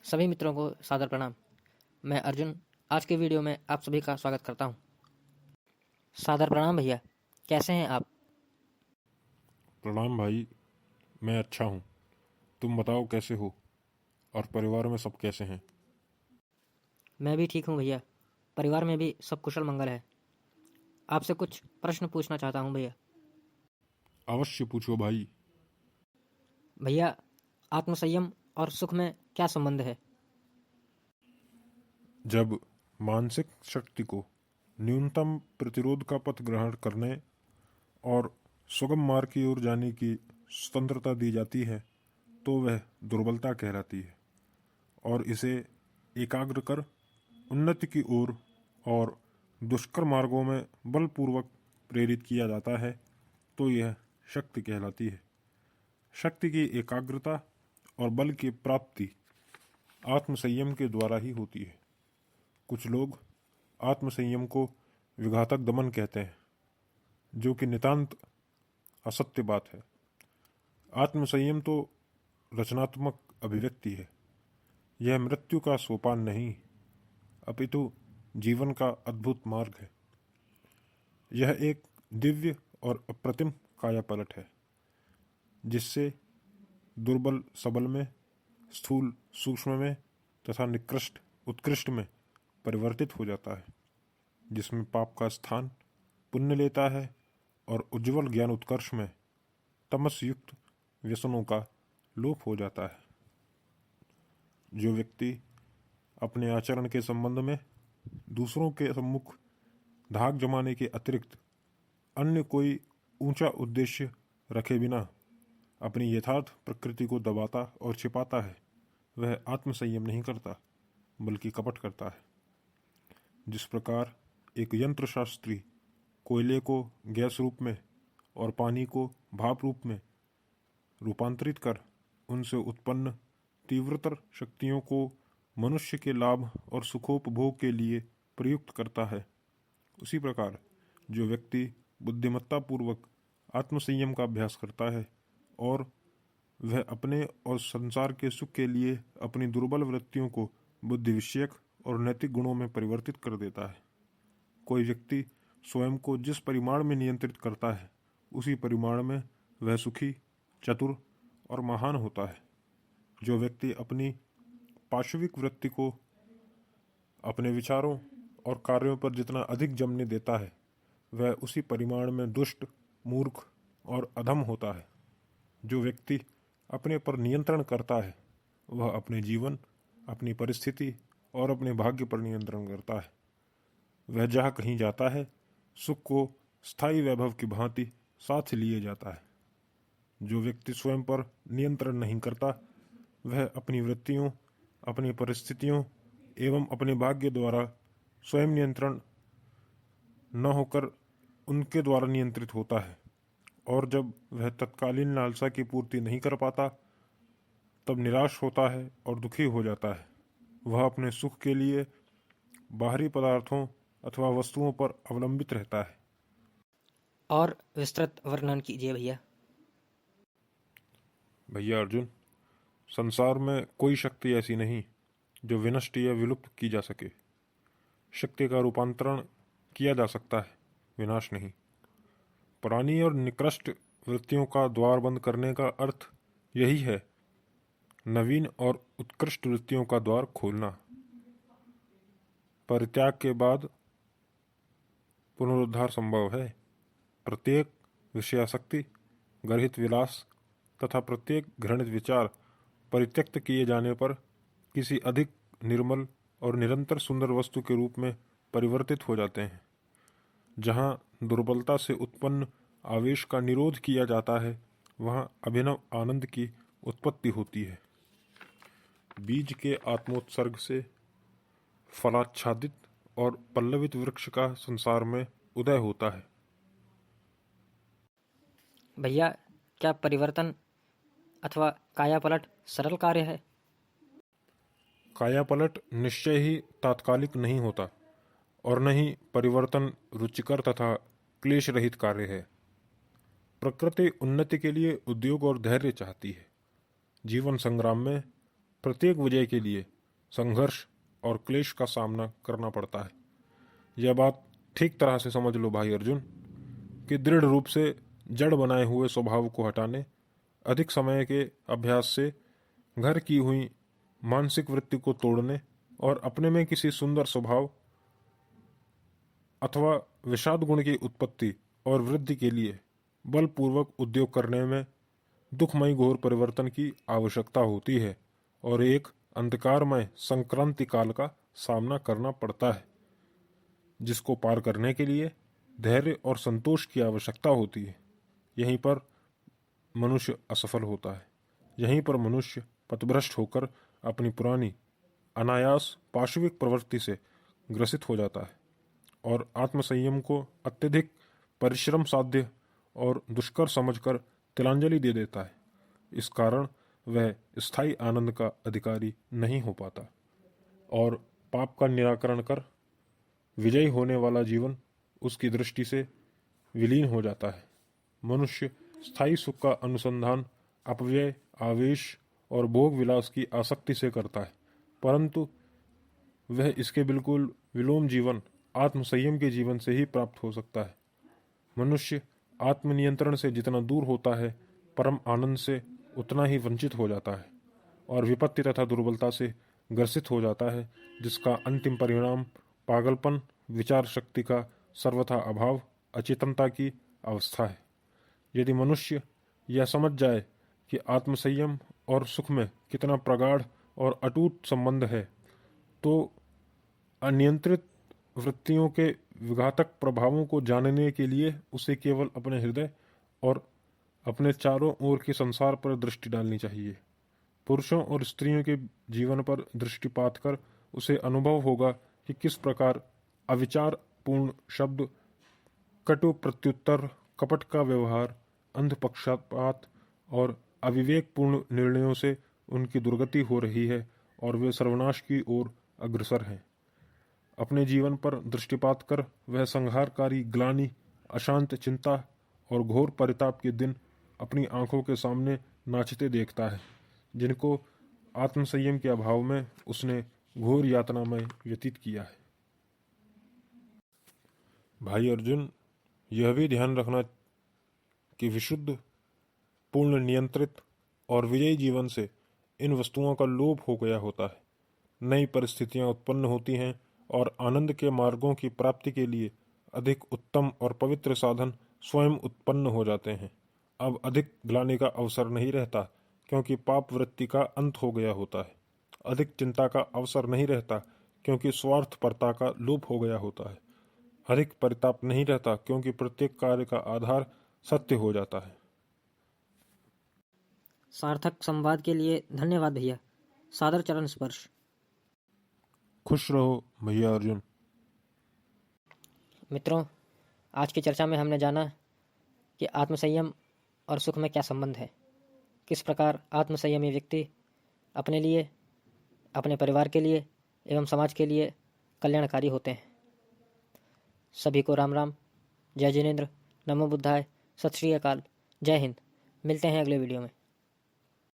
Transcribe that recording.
सभी मित्रों को सादर प्रणाम। मैं अर्जुन आज के वीडियो में आप सभी का स्वागत करता हूं। सादर प्रणाम भैया, कैसे हैं आप? प्रणाम भाई। मैं अच्छा हूँ। तुम बताओ कैसे हो और परिवार में सब कैसे हैं? मैं भी ठीक हूं भैया, परिवार में भी सब कुशल मंगल है। आपसे कुछ प्रश्न पूछना चाहता हूं भैया। अवश्य पूछो भाई। भैया, आत्मसंयम और सुख में क्या संबंध है? जब मानसिक शक्ति को न्यूनतम प्रतिरोध का पथ ग्रहण करने और सुगम मार्ग की ओर जाने की स्वतंत्रता दी जाती है तो वह दुर्बलता कहलाती है, और इसे एकाग्र कर उन्नति की ओर और दुष्कर मार्गों में बलपूर्वक प्रेरित किया जाता है तो यह शक्ति कहलाती है। शक्ति की एकाग्रता और बल की प्राप्ति आत्मसंयम के द्वारा ही होती है। कुछ लोग आत्मसंयम को विघातक दमन कहते हैं, जो कि नितांत असत्य बात है। आत्मसंयम तो रचनात्मक अभिव्यक्ति है। यह मृत्यु का सोपान नहीं, अपितु जीवन का अद्भुत मार्ग है। यह एक दिव्य और अप्रतिम कायापलट है, जिससे दुर्बल सबल में, स्थूल सूक्ष्म में तथा निकृष्ट उत्कृष्ट में परिवर्तित हो जाता है, जिसमें पाप का स्थान पुण्य लेता है और उज्जवल ज्ञान उत्कर्ष में तमस युक्त व्यसनों का लोप हो जाता है। जो व्यक्ति अपने आचरण के संबंध में दूसरों के सम्मुख धाक जमाने के अतिरिक्त अन्य कोई ऊंचा उद्देश्य रखे बिना अपनी यथार्थ प्रकृति को दबाता और छिपाता है, वह आत्मसंयम नहीं करता बल्कि कपट करता है। जिस प्रकार एक यंत्र शास्त्री कोयले को गैस रूप में और पानी को भाप रूप में रूपांतरित कर उनसे उत्पन्न तीव्रतर शक्तियों को मनुष्य के लाभ और सुखोपभोग के लिए प्रयुक्त करता है, उसी प्रकार जो व्यक्ति बुद्धिमत्तापूर्वक आत्मसंयम का अभ्यास करता है और वह अपने और संसार के सुख के लिए अपनी दुर्बल वृत्तियों को बुद्धि विषयक और नैतिक गुणों में परिवर्तित कर देता है। कोई व्यक्ति स्वयं को जिस परिमाण में नियंत्रित करता है, उसी परिमाण में वह सुखी, चतुर और महान होता है। जो व्यक्ति अपनी पाशविक वृत्ति को अपने विचारों और कार्यों पर जितना अधिक जमने देता है, वह उसी परिमाण में दुष्ट, मूर्ख और अधम होता है। जो व्यक्ति अपने पर नियंत्रण करता है, वह अपने जीवन, अपनी परिस्थिति और अपने भाग्य पर नियंत्रण करता है। वह जहाँ कहीं जाता है, सुख को स्थायी वैभव की भांति साथ लिए जाता है। जो व्यक्ति स्वयं पर नियंत्रण नहीं करता, वह अपनी वृत्तियों, अपनी परिस्थितियों एवं अपने भाग्य द्वारा स्वयं नियंत्रण न होकर उनके द्वारा नियंत्रित होता है, और जब वह तत्कालीन लालसा की पूर्ति नहीं कर पाता, तब निराश होता है और दुखी हो जाता है। वह अपने सुख के लिए बाहरी पदार्थों अथवा वस्तुओं पर अवलंबित रहता है। और विस्तृत वर्णन कीजिए भैया। भैया अर्जुन, संसार में कोई शक्ति ऐसी नहीं जो विनष्ट या विलुप्त की जा सके। शक्ति का रूपांतरण किया जा सकता है, विनाश नहीं। पुरानी और निकृष्ट वृत्तियों का द्वार बंद करने का अर्थ यही है, नवीन और उत्कृष्ट वृत्तियों का द्वार खोलना। परित्याग के बाद पुनरुद्धार संभव है। प्रत्येक विषयासक्ति, गर्हित विलास तथा प्रत्येक घृणित विचार परित्यक्त किए जाने पर किसी अधिक निर्मल और निरंतर सुंदर वस्तु के रूप में परिवर्तित हो जाते हैं। जहाँ दुर्बलता से उत्पन्न आवेश का निरोध किया जाता है, वहाँ अभिनव आनंद की उत्पत्ति होती है। बीज के आत्मोत्सर्ग से फलाच्छादित और पल्लवित वृक्ष का संसार में उदय होता है। भैया, क्या परिवर्तन अथवा कायापलट सरल कार्य है? कायापलट निश्चय ही तात्कालिक नहीं होता, और न ही परिवर्तन रुचिकर तथा क्लेश रहित कार्य है। प्रकृति उन्नति के लिए उद्योग और धैर्य चाहती है। जीवन संग्राम में प्रत्येक विजय के लिए संघर्ष और क्लेश का सामना करना पड़ता है। यह बात ठीक तरह से समझ लो भाई अर्जुन कि दृढ़ रूप से जड़ बनाए हुए स्वभाव को हटाने, अधिक समय के अभ्यास से घर की हुई मानसिक वृत्ति को तोड़ने और अपने में किसी सुंदर स्वभाव अथवा विषाद गुण की उत्पत्ति और वृद्धि के लिए बलपूर्वक उद्योग करने में दुखमयी घोर परिवर्तन की आवश्यकता होती है और एक अंधकारमय संक्रांति काल का सामना करना पड़ता है, जिसको पार करने के लिए धैर्य और संतोष की आवश्यकता होती है। यहीं पर मनुष्य असफल होता है, यहीं पर मनुष्य पथभ्रष्ट होकर अपनी पुरानी अनायास पाशविक प्रवृत्ति से ग्रसित हो जाता है और आत्मसंयम को अत्यधिक परिश्रम साध्य और दुष्कर समझकर तिलांजलि दे देता है। इस कारण वह स्थायी आनंद का अधिकारी नहीं हो पाता और पाप का निराकरण कर विजयी होने वाला जीवन उसकी दृष्टि से विलीन हो जाता है। मनुष्य स्थायी सुख का अनुसंधान अपव्यय, आवेश और भोग विलास की आसक्ति से करता है, परंतु वह इसके बिल्कुल विलोम जीवन आत्मसंयम के जीवन से ही प्राप्त हो सकता है। मनुष्य आत्मनियंत्रण से जितना दूर होता है, परम आनंद से उतना ही वंचित हो जाता है और विपत्ति तथा दुर्बलता से ग्रसित हो जाता है, जिसका अंतिम परिणाम पागलपन, विचार शक्ति का सर्वथा अभाव, अचेतनता की अवस्था है। यदि मनुष्य यह समझ जाए कि आत्मसंयम और सुख में कितना प्रगाढ़ और अटूट संबंध है, तो अनियंत्रित वृत्तियों के विघातक प्रभावों को जानने के लिए उसे केवल अपने हृदय और अपने चारों ओर के संसार पर दृष्टि डालनी चाहिए। पुरुषों और स्त्रियों के जीवन पर दृष्टिपात कर उसे अनुभव होगा कि किस प्रकार अविचार पूर्ण शब्द, कटु प्रत्युत्तर, कपट का व्यवहार, अंध पक्षपात और अविवेकपूर्ण निर्णयों से उनकी दुर्गति हो रही है और वे सर्वनाश की ओर अग्रसर हैं। अपने जीवन पर दृष्टिपात कर वह संहारकारी ग्लानि, अशांत चिंता और घोर परिताप के दिन अपनी आंखों के सामने नाचते देखता है, जिनको आत्मसंयम के अभाव में उसने घोर यातना में व्यतीत किया है। भाई अर्जुन, यह भी ध्यान रखना कि विशुद्ध, पूर्ण नियंत्रित और विजयी जीवन से इन वस्तुओं का लोभ हो गया होता है। नई परिस्थितियां उत्पन्न होती हैं और आनंद के मार्गों की प्राप्ति के लिए अधिक उत्तम और पवित्र साधन स्वयं उत्पन्न हो जाते हैं। अब अधिक ग्लानि का अवसर नहीं रहता, क्योंकि पाप वृत्ति का अंत हो गया होता है। अधिक चिंता का अवसर नहीं रहता, क्योंकि स्वार्थपरता का लोप हो गया होता है। अधिक परिताप नहीं रहता, क्योंकि प्रत्येक कार्य का आधार सत्य हो जाता है। सार्थक संवाद के लिए धन्यवाद भैया। सादर चरण स्पर्श। खुश रहो भैया अर्जुन। मित्रों, आज की चर्चा में हमने जाना कि आत्मसंयम और सुख में क्या संबंध है, किस प्रकार आत्मसंयमी व्यक्ति अपने लिए, अपने परिवार के लिए एवं समाज के लिए कल्याणकारी होते हैं। सभी को राम राम, जय जिनेन्द्र, नमो बुद्धाय, सत श्री अकाल, जय हिंद। मिलते हैं अगले वीडियो में।